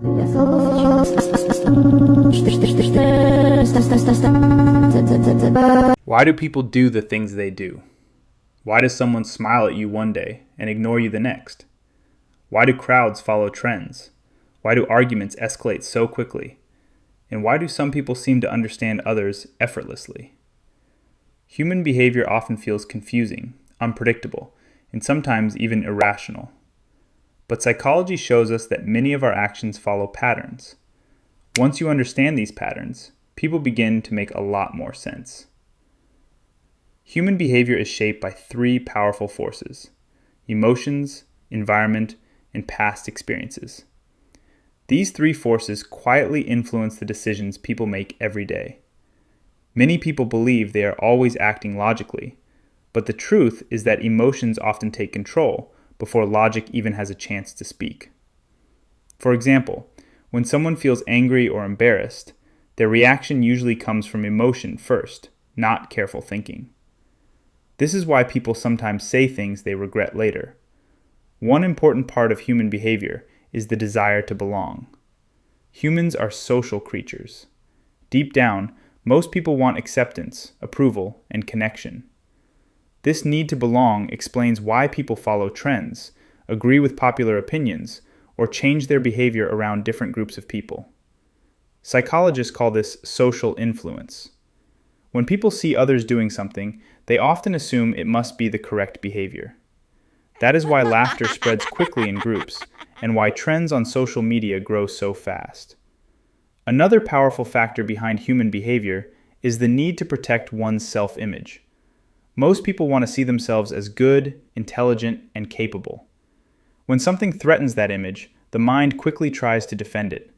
Why do people do the things they do? Why does someone smile at you one day and ignore you the next? Why do crowds follow trends? Why do arguments escalate so quickly? And why do some people seem to understand others effortlessly? Human behavior often feels confusing, unpredictable, and sometimes even irrational. But psychology shows us that many of our actions follow patterns. Once you understand these patterns, people begin to make a lot more sense. Human behavior is shaped by three powerful forces: emotions, environment, and past experiences. These three forces quietly influence the decisions people make every day. Many people believe they are always acting logically, but the truth is that emotions often take control before logic even has a chance to speak. For example, when someone feels angry or embarrassed, their reaction usually comes from emotion first, not careful thinking. This is why people sometimes say things they regret later. One important part of human behavior is the desire to belong. Humans are social creatures. Deep down, most people want acceptance, approval, and connection. This need to belong explains why people follow trends, agree with popular opinions, or change their behavior around different groups of people. Psychologists call this social influence. When people see others doing something, they often assume it must be the correct behavior. That is why laughter spreads quickly in groups, and why trends on social media grow so fast. Another powerful factor behind human behavior is the need to protect one's self-image. Most people want to see themselves as good, intelligent, and capable. When something threatens that image, the mind quickly tries to defend it.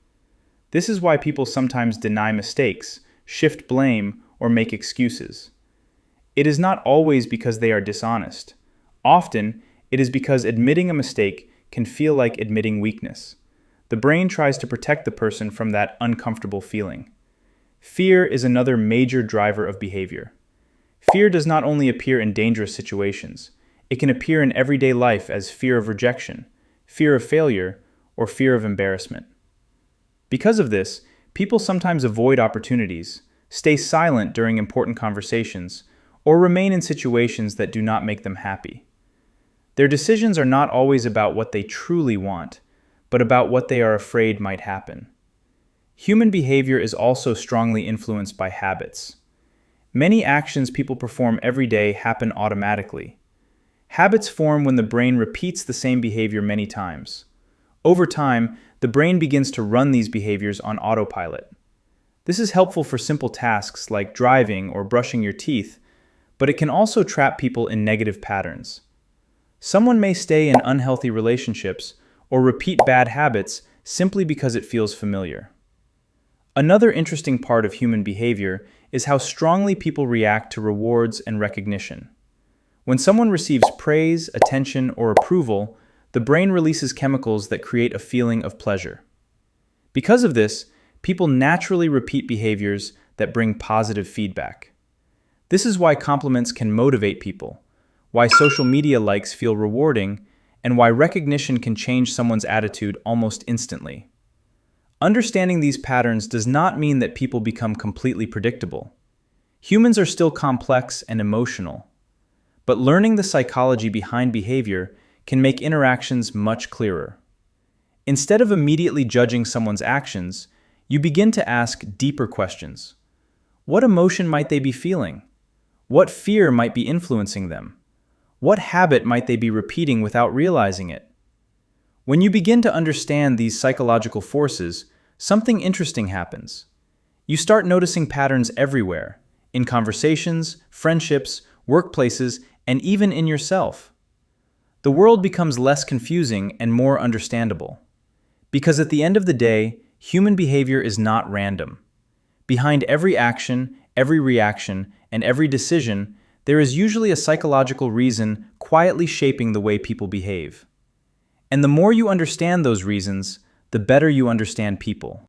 This is why people sometimes deny mistakes, shift blame, or make excuses. It is not always because they are dishonest. Often, it is because admitting a mistake can feel like admitting weakness. The brain tries to protect the person from that uncomfortable feeling. Fear is another major driver of behavior. Fear does not only appear in dangerous situations. It can appear in everyday life as fear of rejection, fear of failure, or fear of embarrassment. Because of this, people sometimes avoid opportunities, stay silent during important conversations, or remain in situations that do not make them happy. Their decisions are not always about what they truly want, but about what they are afraid might happen. Human behavior is also strongly influenced by habits. Many actions people perform every day happen automatically. Habits form when the brain repeats the same behavior many times. Over time, the brain begins to run these behaviors on autopilot. This is helpful for simple tasks like driving or brushing your teeth, but it can also trap people in negative patterns. Someone may stay in unhealthy relationships or repeat bad habits simply because it feels familiar. Another interesting part of human behavior is how strongly people react to rewards and recognition. When someone receives praise, attention, or approval, the brain releases chemicals that create a feeling of pleasure. Because of this, people naturally repeat behaviors that bring positive feedback. This is why compliments can motivate people, why social media likes feel rewarding, and why recognition can change someone's attitude almost instantly. Understanding these patterns does not mean that people become completely predictable. Humans are still complex and emotional, but learning the psychology behind behavior can make interactions much clearer. Instead of immediately judging someone's actions, you begin to ask deeper questions. What emotion might they be feeling? What fear might be influencing them? What habit might they be repeating without realizing it? When you begin to understand these psychological forces, something interesting happens. You start noticing patterns everywhere, in conversations, friendships, workplaces, and even in yourself. The world becomes less confusing and more understandable. Because at the end of the day, human behavior is not random. Behind every action, every reaction, and every decision, there is usually a psychological reason quietly shaping the way people behave. And the more you understand those reasons, the better you understand people.